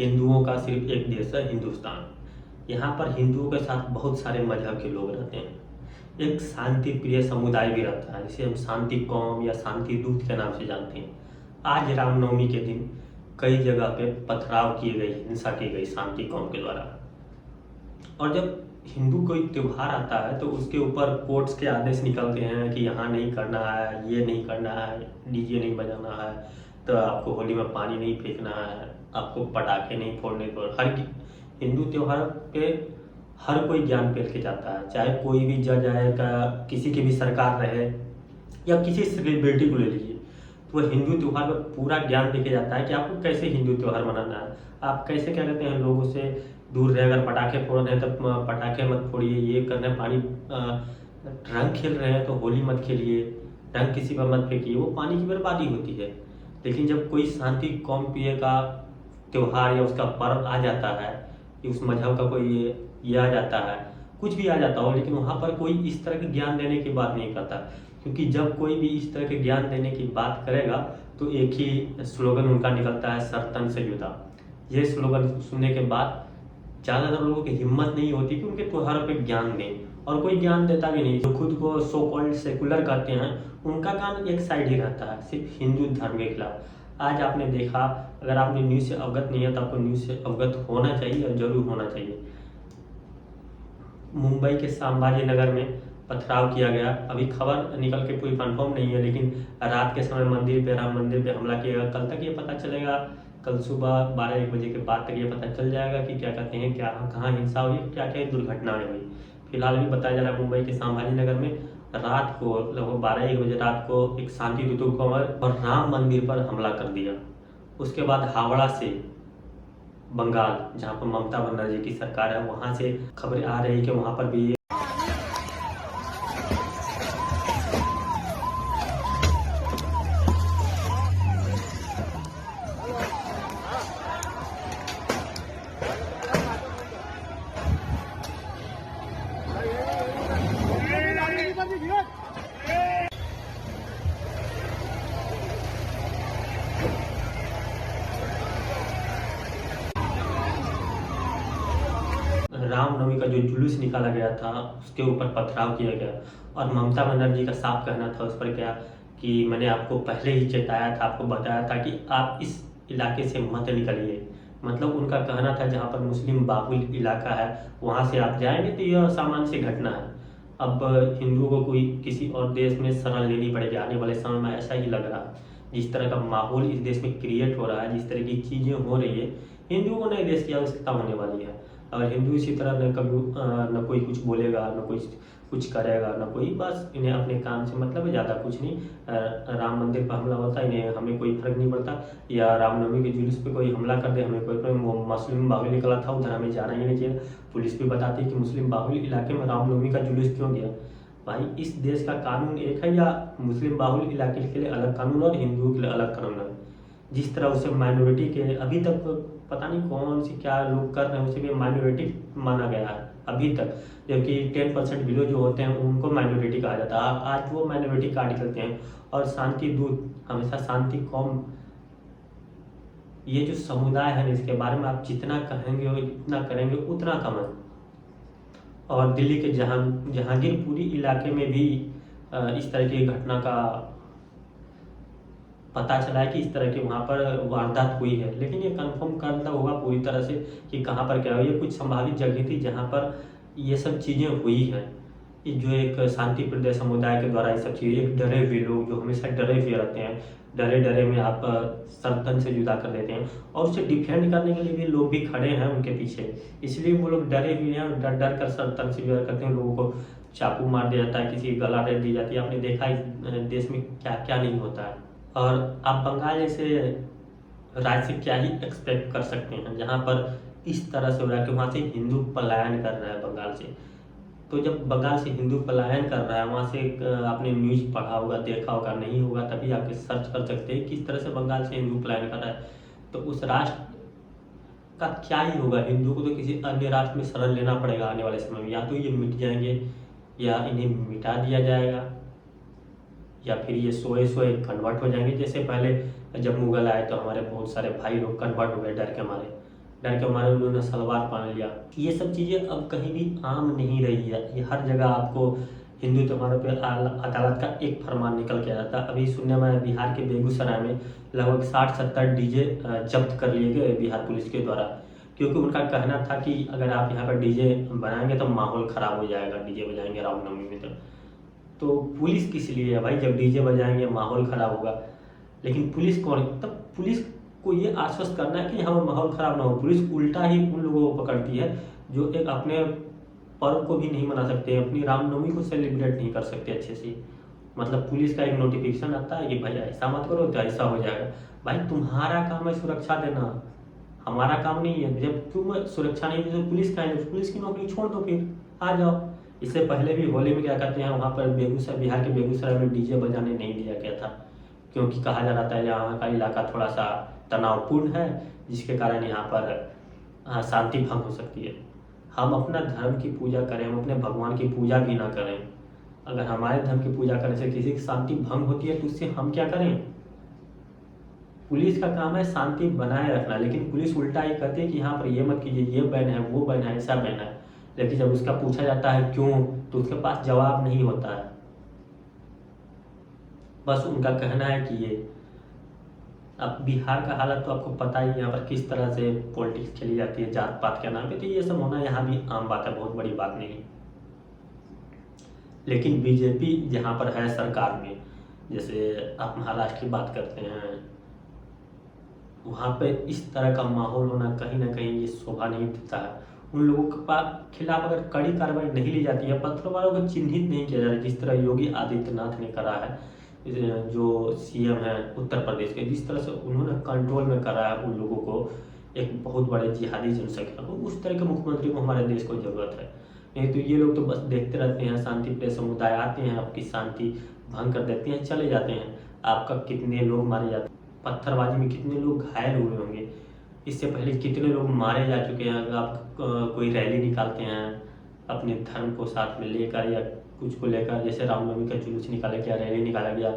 हिंदुओं का सिर्फ एक देश है, हिंदुस्तान। यहाँ पर हिंदुओं के साथ बहुत सारे मजहब के लोग रहते हैं। एक शांति प्रिय समुदाय भी रहता है, जिसे हम शांति कौम या शांति दूत के नाम से जानते हैं। आज रामनवमी के दिन कई जगह पे पथराव किए गए, हिंसा की गई शांति कौम के द्वारा। और जब हिंदू कोई त्योहार आता है तो उसके ऊपर कोर्ट्स के आदेश निकलते हैं कि यहाँ नहीं करना है, ये नहीं करना है, डीजे नहीं बजाना है, तो आपको होली में पानी नहीं फेंकना है, आपको पटाखे नहीं फोड़ने को। हर हिंदू त्योहार पे हर कोई ज्ञान पेल के जाता है, चाहे कोई भी जज आएगा, किसी की भी सरकार रहे या किसी सेलिब्रिटी को ले लीजिए, तो वह हिंदू त्यौहार में पूरा ज्ञान देके जाता है कि आपको कैसे हिंदू त्यौहार मनाना है, आप कैसे क्या कहते हैं लोगों से दूर रहे। अगर पटाखे फोड़ रहे हैं तो पटाखे मत फोड़िए, ये कर रहे हैं पानी रंग खेल रहे हैं तो होली मत खेलिए, रंग किसी पर मत फेंकिए, वो पानी की बर्बादी होती है। लेकिन जब कोई शांति कौम प्रिय का त्यौहार या उसका पर्व आ जाता है, कि उस मजहब का कोई ये आ जाता है, कुछ भी आ जाता हो, लेकिन वहाँ पर कोई इस तरह के ज्ञान देने की बात नहीं करता। क्योंकि जब कोई भी इस तरह के ज्ञान देने की बात करेगा तो एक ही स्लोगन उनका निकलता है, सर तन से जुदा। ये स्लोगन सुनने के बाद ज़्यादातर लोगों की हिम्मत नहीं होती कि उनके त्योहारों पे ज्ञान दें, और कोई ज्ञान देता भी नहीं। जो खुद को सो कॉल्ड सेकुलर कहते हैं, उनका कान एक साइड ही रहता है, सिर्फ हिंदू धर्म के खिलाफ। आज आपने देखा, अगर आपने न्यूज़ से अवगत नहीं है तो आपको न्यूज़ से अवगत होना चाहिए और जरूर होना चाहिए। मुंबई के संभाजी नगर में पथराव किया गया। अभी खबर निकल के पूरी कंफर्म नहीं है, लेकिन रात के समय मंदिर पे, राम मंदिर पे हमला किया गया। कल तक ये पता चलेगा, कल सुबह 12-1 बजे के बाद तक ये पता चल जाएगा कि क्या कहते हैं, क्या कहाँ हिंसा हुई, क्या क्या दुर्घटनाएं हुई। फिलहाल भी बताया जा रहा है मुंबई के संभाजी नगर में रात को लगभग 12-1 बजे रात को एक शांति दूतों को और राम मंदिर पर हमला कर दिया। उसके बाद हावड़ा से बंगाल, जहाँ पर ममता बनर्जी की सरकार है, वहाँ से खबरें आ रही है कि वहाँ पर भी रामनवमी का जो जुलूस निकाला गया था उसके ऊपर पथराव किया गया। और ममता बनर्जी का साफ कहना था उस पर क्या, कि मैंने आपको पहले ही चेताया था, आपको बताया था कि आप इस इलाके से मत निकलिए। मतलब उनका कहना था जहाँ पर मुस्लिम बाहुल इलाका है वहाँ से आप जाएंगे तो यह सामान्य सी घटना है। अब हिंदुओं को कोई किसी और देश में शरण लेनी पड़ेगी आने वाले समय में, ऐसा ही लग रहा है। जिस तरह का माहौल इस देश में क्रिएट हो रहा है, जिस तरह की चीज़ें हो रही है, हिंदुओं को नए देश की आवश्यकता होने वाली है। और हिंदू इसी तरह न कभी न कोई कुछ बोलेगा, न कोई कुछ करेगा, न कोई, बस इन्हें अपने काम से मतलब है, ज़्यादा कुछ नहीं। राम मंदिर पर हमला होता है, इन्हें हमें कोई फर्क नहीं पड़ता। या रामनवमी के जुलूस पे कोई हमला कर दे, हमें कोई प्रॉब्लम। वो मुस्लिम बाहुल निकला था उधर, हमें जाना ही नहीं चाहिए। पुलिस भी बताती है कि मुस्लिम बाहुल इलाके में रामनवमी का जुलूस क्यों दिया। भाई, इस देश का कानून एक है, या मुस्लिम बाहुल इलाके के लिए अलग कानून और हिंदुओं के लिए अलग कानून है। जिस तरह उसे माइनॉरिटी के अभी तक पता नहीं कौन सी क्या लोग कर रहे हैं, उसे भी माइनॉरिटी माना गया है अभी तक। जबकि 10% बिलो जो होते हैं उनको माइनॉरिटी कहा जाता है, आज वो माइनॉरिटी कार्ड निकलते हैं। और शांति दूत हमेशा शांति कौम, ये जो समुदाय है इसके बारे में आप जितना कहेंगे और जितना करेंगे उतना कम है। और दिल्ली के जहांगीरपुरी इलाके में भी इस तरह की घटना का पता चला है कि इस तरह की वहाँ पर वारदात हुई है। लेकिन ये कंफर्म करना होगा पूरी तरह से कि कहाँ पर क्या हुई है। कुछ संभावित जगह थी जहाँ पर ये सब चीज़ें हुई हैं। ये जो एक शांति प्रिय समुदाय के द्वारा ये सब चीज़ें, एक डरे हुए लोग जो हमेशा डरे हुए रहते हैं, डरे डरे में आप सर तन से जुदा कर देते हैं। और उसे डिफेंड करने के लिए भी लोग भी खड़े हैं उनके पीछे, इसलिए वो लोग डरे हुए हैं और डर डर कर सर तन से जुदा करते हैं। लोगों को चाकू मार दिया जाता है, किसी की गला रेत दी जाती है। आपने देखा इस देश में क्या क्या नहीं होता है। और आप बंगाल जैसे राज्य से क्या ही एक्सपेक्ट कर सकते हैं जहाँ पर इस तरह से हो रहा है कि वहाँ से हिंदू पलायन कर रहा है बंगाल से। तो जब बंगाल से हिंदू पलायन कर रहा है, वहाँ से आपने न्यूज़ पढ़ा होगा, देखा होगा, नहीं होगा तभी आप सर्च कर सकते हैं किस तरह से बंगाल से हिंदू पलायन कर रहा है। तो उस राष्ट्र का क्या ही होगा। हिंदू को तो किसी अन्य राष्ट्र में शरण लेना पड़ेगा आने वाले समय में, या तो ये मिट जाएंगे या इन्हें मिटा दिया जाएगा, या फिर ये सोए सोए कन्वर्ट हो जाएंगे। जैसे पहले जब मुगल आए तो हमारे बहुत सारे भाई लोग कन्वर्ट हो गए डर के मारे। डर के मारे उन्होंने सलवार पहन लिया। ये सब चीज़ें अब कहीं भी आम नहीं रही है। ये हर जगह आपको हिंदू त्योहारों पे अदालत का एक फरमान निकल के आता है। अभी सुनने में आया बिहार के बेगूसराय में लगभग 60-70 डीजे जब्त कर लिए गए बिहार पुलिस के द्वारा, क्योंकि उनका कहना था कि अगर आप यहाँ पर डीजे बनाएंगे तो माहौल ख़राब हो जाएगा, डीजे बजाएंगे रामनवमी में। तो पुलिस किस लिए है भाई, जब डीजे बजाएंगे माहौल ख़राब होगा। लेकिन पुलिस कौन, तब पुलिस को ये आश्वस्त करना है कि यहाँ पर माहौल ख़राब ना हो। पुलिस उल्टा ही उन लोगों को पकड़ती है जो एक अपने पर्व को भी नहीं मना सकते, अपनी रामनवमी को सेलिब्रेट नहीं कर सकते अच्छे से। मतलब पुलिस का एक नोटिफिकेशन आता है कि भाई ऐसा मत करो तो ऐसा हो जाएगा। भाई तुम्हारा काम है सुरक्षा देना, हमारा काम नहीं है। जब तुम सुरक्षा नहीं दे तो पुलिस का है, तो पुलिस की नौकरी छोड़ दो, फिर आ जाओ। इससे पहले भी होली में क्या कहते हैं, वहाँ पर बेगूसराय, बिहार के बेगूसराय में डीजे बजाने नहीं दिया गया था, क्योंकि कहा जा रहा था यहाँ का इलाका थोड़ा सा तनावपूर्ण है, जिसके कारण यहाँ पर शांति भंग हो सकती है। हम अपना धर्म की पूजा करें, हम अपने भगवान की पूजा भी ना करें। अगर हमारे धर्म की पूजा करने से किसी की शांति भंग होती है तो उससे हम क्या करें। पुलिस का काम है शांति बनाए रखना, लेकिन पुलिस उल्टा ही कहती है कि यहाँ पर ये मत कीजिए, ये बैन है, वो बैन है, ऐसा बैन है। लेकिन जब उसका पूछा जाता है क्यों, तो उसके पास जवाब नहीं होता है। बस उनका कहना है कि ये, अब बिहार का हालत तो आपको पता ही, यहाँ पर किस तरह से पॉलिटिक्स खेली जाती है जात पात के नाम पे। तो ये सब होना यहाँ भी आम बात है, बहुत बड़ी बात नहीं है। लेकिन बीजेपी जहाँ पर है सरकार में, जैसे आप महाराष्ट्र की बात करते हैं, वहाँ पे इस तरह का माहौल होना कहीं ना कहीं ये शोभा नहीं देता है। उन लोगों के खिलाफ अगर कड़ी कार्रवाई नहीं ली जाती है, पत्थरबाजों को चिन्हित नहीं किया जा रहा है, जिस तरह योगी आदित्यनाथ ने करा है, जो सीएम है उत्तर प्रदेश के, जिस तरह से उन्होंने कंट्रोल में करा है उन लोगों को, एक बहुत बड़े जिहादी जनसंख्या को, उस तरह के मुख्यमंत्री को हमारे देश को जरूरत है। नहीं तो ये लोग तो बस देखते रहते हैं, शांति प्रिय समुदाय आते हैं, आपकी शांति भंग कर देते हैं, चले जाते हैं। आपका कितने लोग मारे जाते हैं, पत्थरबाजी में कितने लोग घायल हुए होंगे, इससे पहले कितने लोग मारे जा चुके हैं। अगर आप कोई रैली निकालते हैं अपने धर्म को साथ में लेकर या कुछ को लेकर, जैसे रामनवमी का जुलूस निकाला गया, रैली निकाला गया,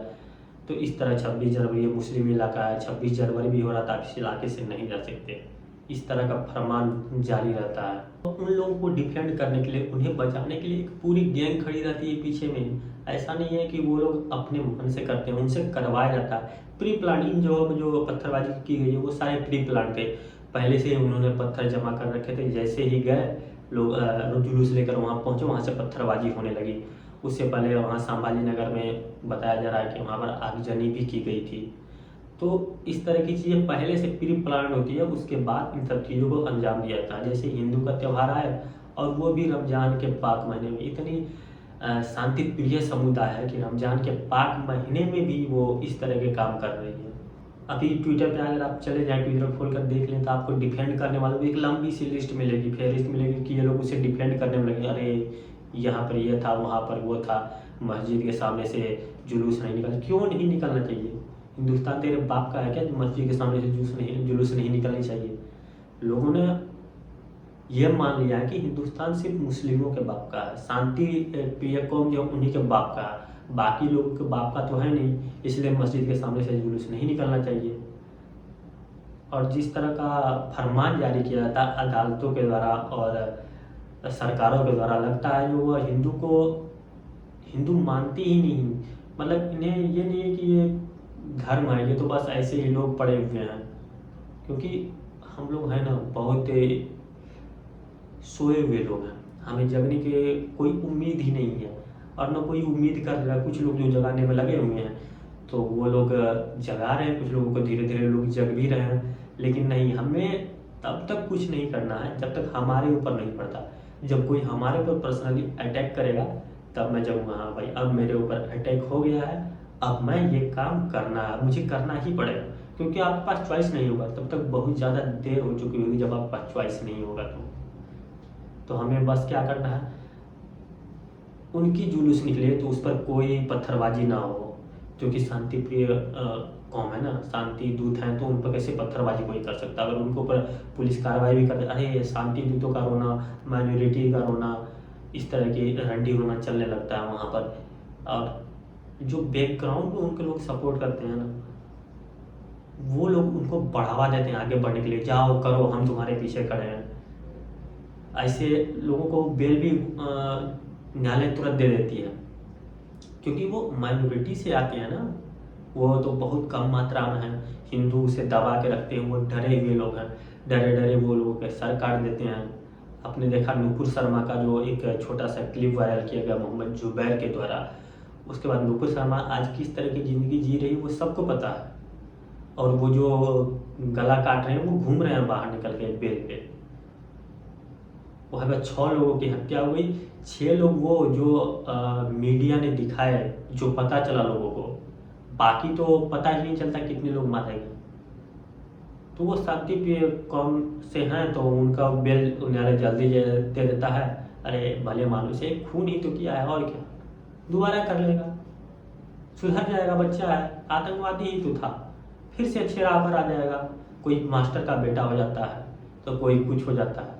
तो इस तरह 26 जनवरी मुस्लिम इलाका है, 26 जनवरी भी हो रहा था, आप इस इलाके से नहीं जा सकते, इस तरह का फरमान जारी रहता है। तो उन लोगों को डिफेंड करने के लिए, उन्हें बचाने के लिए एक पूरी गैंग खड़ी रहती है पीछे में। ऐसा नहीं है कि वो लोग अपने मन से करते हैं, उनसे करवाया जाता है। प्री प्लानिंग जो पत्थरबाजी की गई है वो सारे प्री प्लान थे, पहले से ही उन्होंने पत्थर जमा कर रखे थे। जैसे ही गए लोग जुलूस लेकर वहाँ पहुँचे, वहाँ से पत्थरबाजी होने लगी। उससे पहले वहाँ संभाजी नगर में बताया जा रहा है कि वहाँ पर आगजनी भी की गई थी। तो इस तरह की चीज़ें पहले से प्री प्लान होती है, उसके बाद इन सब चीज़ों को अंजाम दिया जाता है। जैसे हिंदू का त्यौहार आए और वो भी रमजान के पाक महीने में, इतनी शांति प्रिय समुदाय है कि रमजान के पाक महीने में भी वो इस तरह के काम कर रही है। अभी ट्विटर पे अगर आप चले जाएं, ट्विटर खोल कर देख लें, तो आपको डिफेंड करने वालों की एक लंबी सी लिस्ट मिलेगी, फेहरिस्त मिलेगी कि ये लोग उसे डिफेंड करने में लगे। अरे यहाँ पर ये था, वहाँ पर वो था, मस्जिद के सामने से जुलूस नहीं निकल, क्यों नहीं निकलना चाहिए? हिंदुस्तान तेरे बाप का है क्या मस्जिद के सामने से जुलूस नहीं निकलनी चाहिए? लोगों ने यह मान लिया है कि हिंदुस्तान सिर्फ मुस्लिमों के बाप का है, शांति प्रिय कौम जो उन्हीं के बाप का है, बाकी लोगों के बाप का तो है नहीं, इसलिए मस्जिद के सामने से जुलूस नहीं निकलना चाहिए। और जिस तरह का फरमान जारी किया जाता है अदालतों के द्वारा और सरकारों के द्वारा, लगता है जो वह हिंदू को हिंदू मानती ही नहीं। मतलब इन्हें ये नहीं है कि ये धर्म है, ये तो बस ऐसे ही लोग पड़े हुए हैं। क्योंकि हम लोग हैं ना बहुत सोए हुए लोग हैं, हमें जगने के कोई उम्मीद ही नहीं है, और ना कोई उम्मीद कर रहा है। कुछ लोग जो जगाने में लगे हुए हैं तो वो लोग जगा रहे हैं, कुछ लोगों को धीरे धीरे लोग जग भी रहे हैं। लेकिन नहीं, हमें तब तक कुछ नहीं करना है जब तक हमारे ऊपर नहीं पड़ता। जब कोई हमारे ऊपर पर्सनली अटैक करेगा तब मैं जगूँगा, हाँ भाई अब मेरे ऊपर अटैक हो गया है, अब मैं ये काम करना है, मुझे करना ही पड़ेगा। क्योंकि आपके पास चॉइस नहीं होगा, तब तक बहुत ज़्यादा देर हो चुकी होगी जब आपके पास चॉइस नहीं होगा। तो हमें बस क्या करना है, उनकी जुलूस निकले तो उस पर कोई पत्थरबाजी ना हो, क्योंकि शांति प्रिय कौम है ना, शांति दूत हैं, तो उन पर कैसे पत्थरबाजी कोई कर सकता है। अगर उनको पर पुलिस कार्रवाई भी कर, अरे शांति दूतों का रोना, माइनॉरिटी का रोना, इस तरह की रंडी रोना चलने लगता है वहाँ पर। और जो बैकग्राउंड में उनके लोग सपोर्ट करते हैं ना, वो लोग उनको बढ़ावा देते हैं आगे बढ़ने के लिए, जाओ करो हम तुम्हारे पीछे खड़े हैं। ऐसे लोगों को बेल भी न्यायालय तुरंत दे देती है, क्योंकि वो माइनॉरिटी से आते हैं ना, वो तो बहुत कम मात्रा में है, हिंदू उसे दबा के रखते हैं, वो डरे हुए लोग हैं, डरे डरे वो लोगों के सर काट देते हैं। आपने देखा नुपुर शर्मा का जो एक छोटा सा क्लिप वायरल किया गया मोहम्मद जुबैर के द्वारा, उसके बाद नुपुर शर्मा आज किस तरह की ज़िंदगी जी रही है वो सबको पता है। और वो जो गला काट रहे हैं वो घूम रहे हैं बाहर निकल के बेल पे। वहाँ पर 6 लोगों की हत्या हुई, 6 लोग वो जो मीडिया ने दिखाए, जो पता चला लोगों को, बाकी तो पता ही नहीं चलता कितने लोग मारे गए। तो वो शांति पे कौम से हैं तो उनका बेल न्यायालय जल्दी दे देता है। अरे भले मानुस है, खून ही तो किया है और क्या, दोबारा कर लेगा, सुधर जाएगा, बच्चा है, आतंकवादी ही तो था, फिर से अच्छे राह पर आ जाएगा। कोई मास्टर का बेटा हो जाता है तो कोई कुछ हो जाता है,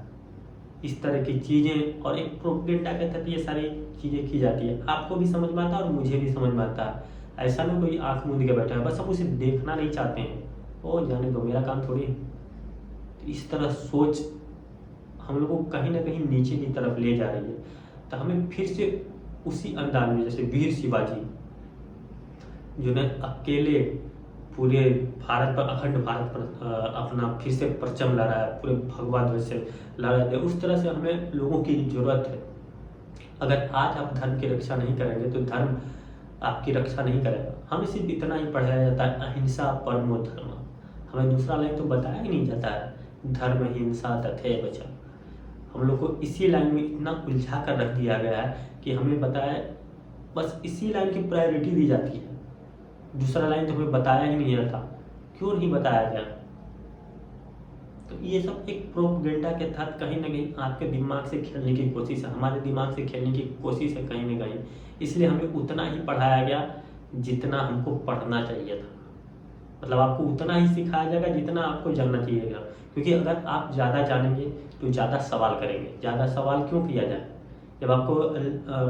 इस तरह की चीज़ें और एक प्रोपेगेंडा के तहत ये सारी चीज़ें की जाती है। आपको भी समझ में आता है और मुझे भी समझ में आता है। ऐसा ना कोई आंख मूंद के बैठा है, बस हम उसे देखना नहीं चाहते हैं, ओ जाने दो, मेरा काम थोड़ी है। तो इस तरह सोच हम लोग को कहीं ना कहीं नीचे की तरफ ले जा रही है। तो हमें फिर से उसी अंदाज में, जैसे वीर शिवाजी जिन्हें अकेले पूरे भारत पर, अखंड भारत पर अपना फिर से परचम लहराया है, पूरे भगवा ध्वज से लहराया है, उस तरह से हमें लोगों की ज़रूरत है। अगर आज आप धर्म की रक्षा नहीं करेंगे तो धर्म आपकी रक्षा नहीं करेगा। हमें सिर्फ इतना ही पढ़ाया जाता है, अहिंसा परमो धर्म। हमें दूसरा लाइन तो बताया ही नहीं जाता है, धर्म हिंसा तथैव च। हम लोग को इसी लाइन में इतना उलझा कर रख दिया गया है कि हमें बताया, बस इसी लाइन की प्रायोरिटी दी जाती है, दूसरा लाइन तो हमें बताया ही नहीं जाता। क्यों नहीं बताया गया? तो ये सब एक प्रोपेगेंडा के तहत कहीं ना कहीं आपके दिमाग से खेलने की कोशिश है, हमारे दिमाग से खेलने की कोशिश है कहीं ना कहीं। इसलिए हमें उतना ही पढ़ाया गया जितना हमको पढ़ना चाहिए था। मतलब आपको उतना ही सिखाया जाएगा जितना आपको जानना चाहिएगा, क्योंकि अगर आप ज़्यादा जानेंगे तो ज़्यादा सवाल करेंगे। ज़्यादा सवाल क्यों किया जाए? जब आपको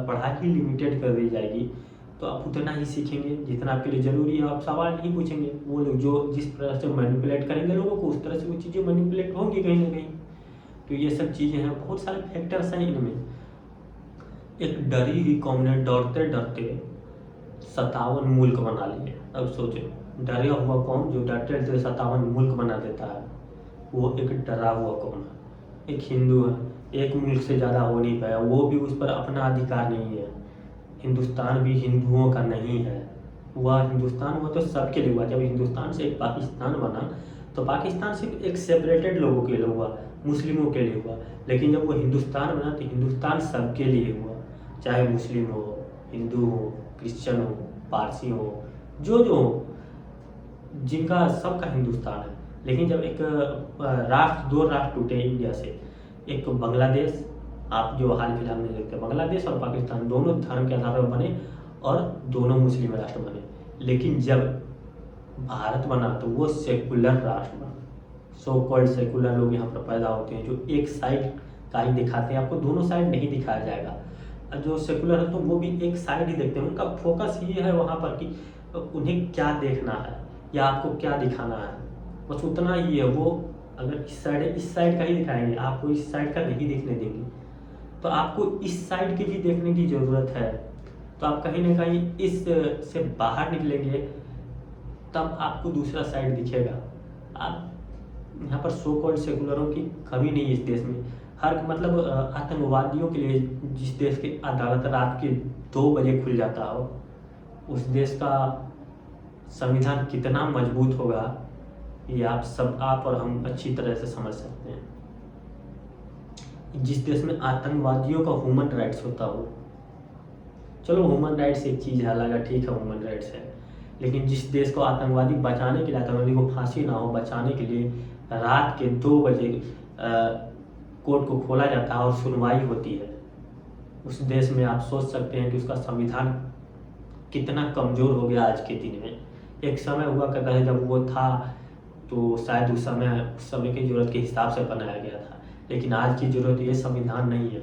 पढ़ाई ही लिमिटेड कर दी जाएगी तो आप उतना ही सीखेंगे जितना आपके लिए ज़रूरी है। आप सवाल नहीं पूछेंगे, वो लोग जो जिस तरह से मैनिपुलेट करेंगे लोगों को, उस तरह से वो चीज़ें मैनिपुलेट होंगी कहीं ना कहीं। तो ये सब चीज़ें हैं, बहुत सारे फैक्टर्स हैं इनमें। एक डरी हुई कौम ने डरते डरते 57 मुल्क बना लिए। अब सोचो, डरे हुआ कौम जो डरते डरते 57 मुल्क बना देता है, वो एक डरा हुआ कौम है। एक हिंदू है, एक मुल्क से ज़्यादा हो नहीं पाया, वो भी उस पर अपना अधिकार नहीं है। हिंदुस्तान भी हिंदुओं का नहीं है, वह हिंदुस्तान हुआ तो सबके लिए हुआ। जब हिंदुस्तान से एक पाकिस्तान बना तो पाकिस्तान सिर्फ एक सेपरेटेड लोगों के लिए हुआ, मुस्लिमों के लिए हुआ। लेकिन जब वो हिंदुस्तान बना तो हिंदुस्तान सबके लिए हुआ, चाहे मुस्लिम हो, हिंदू हो, क्रिश्चियन हो, पारसी हो, जो जो हो, जिनका सबका हिंदुस्तान है। लेकिन जब एक राष्ट्र, 2 राष्ट्र टूटे इंडिया से, एक बांग्लादेश, आप जो हाल फिलहाल में देखते हैं, बांग्लादेश और पाकिस्तान दोनों धर्म के आधार पर बने और दोनों मुस्लिम राष्ट्र बने। लेकिन जब भारत बना तो वो सेकुलर राष्ट्र बना। सो कॉल्ड सेकुलर लोग यहाँ पर पैदा होते हैं जो एक साइड का ही दिखाते हैं, आपको दोनों साइड नहीं दिखाया जाएगा। जो सेकुलर है तो वो भी एक साइड ही देखते हैं, उनका फोकस ये है वहाँ पर कि उन्हें क्या देखना है या आपको क्या दिखाना है, बस उतना ही है। वो अगर इस साइड का ही दिखाएंगे, आपको इस साइड का नहीं देखने देंगे, तो आपको इस साइड की भी देखने की ज़रूरत है। तो आप कहीं ना कहीं इस से बाहर निकलेंगे तब आपको दूसरा साइड दिखेगा। आप यहाँ पर सो कॉल्ड सेकुलरों की कमी नहीं है इस देश में। हर मतलब आतंकवादियों के लिए जिस देश की अदालत रात के 2 बजे खुल जाता हो, उस देश का संविधान कितना मजबूत होगा ये आप और हम अच्छी तरह से समझ सकते हैं। जिस देश में आतंकवादियों का ह्यूमन राइट्स होता हो, चलो ह्यूमन राइट्स एक चीज़ है, अलग है, ठीक है ह्यूमन राइट्स है, लेकिन जिस देश को आतंकवादी बचाने के लिए, आतंकवादी को फांसी ना हो, बचाने के लिए रात के 2 बजे कोर्ट को खोला जाता है और सुनवाई होती है, उस देश में आप सोच सकते हैं कि उसका संविधान कितना कमज़ोर हो गया आज के दिन में। एक समय हुआ करता है जब वो था तो शायद उस समय की ज़रूरत के हिसाब से बनाया गया था, लेकिन आज की ज़रूरत ये संविधान नहीं है,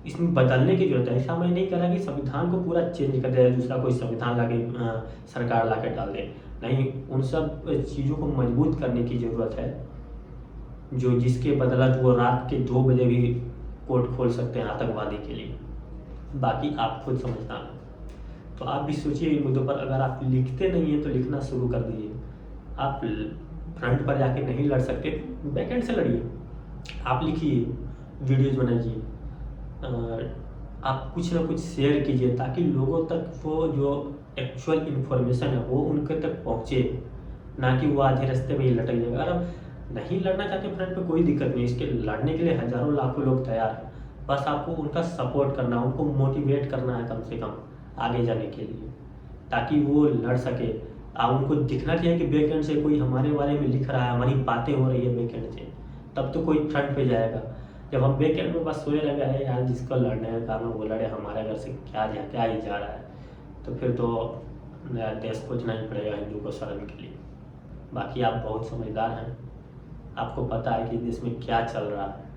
इसमें बदलने की ज़रूरत है। ऐसा मैं नहीं कह रहा कि संविधान को पूरा चेंज कर दिया, दूसरा कोई संविधान लाके सरकार ला के डाल दे, नहीं, उन सब चीज़ों को मजबूत करने की ज़रूरत है, जो जिसके बदौलत वो रात के 2 बजे भी कोर्ट खोल सकते हैं आतंकवादी के लिए। बाकी आप खुद समझदार हैं। तो आप भी सोचिए इन मुद्दों पर। अगर आप लिखते नहीं हैं तो लिखना शुरू कर दीजिए। आप फ्रंट पर जाके नहीं लड़ सकते, बैकएंड से लड़िए। आप लिखिए, वीडियोज़ बनाइए, आप कुछ ना कुछ शेयर कीजिए ताकि लोगों तक वो जो एक्चुअल इन्फॉर्मेशन है वो उनके तक पहुँचे, ना कि वो आधे रास्ते में ही लटक जाएगा। अगर आप नहीं लड़ना चाहते फ्रंट पे, कोई दिक्कत नहीं, इसके लड़ने के लिए हज़ारों लाखों लोग तैयार हैं। बस आपको उनका सपोर्ट करना, उनको मोटिवेट करना है कम से कम आगे जाने के लिए, ताकि वो लड़ सके। उनको दिखना चाहिए कि बैक एंड से कोई हमारे बारे में लिख रहा है, हमारी बातें हो रही है बैक एंड से, तब तो कोई फ्रंट पे जाएगा। जब हम बैक एंड में बस सोए रह गए यार, जिसको लड़ने का काम है वो लड़े, हमारे घर से क्या ही जा रहा है, तो फिर तो नया देश खोजना ही पड़ेगा हिंदू को शरण के लिए। बाकी आप बहुत समझदार हैं, आपको पता है कि देश में क्या चल रहा है।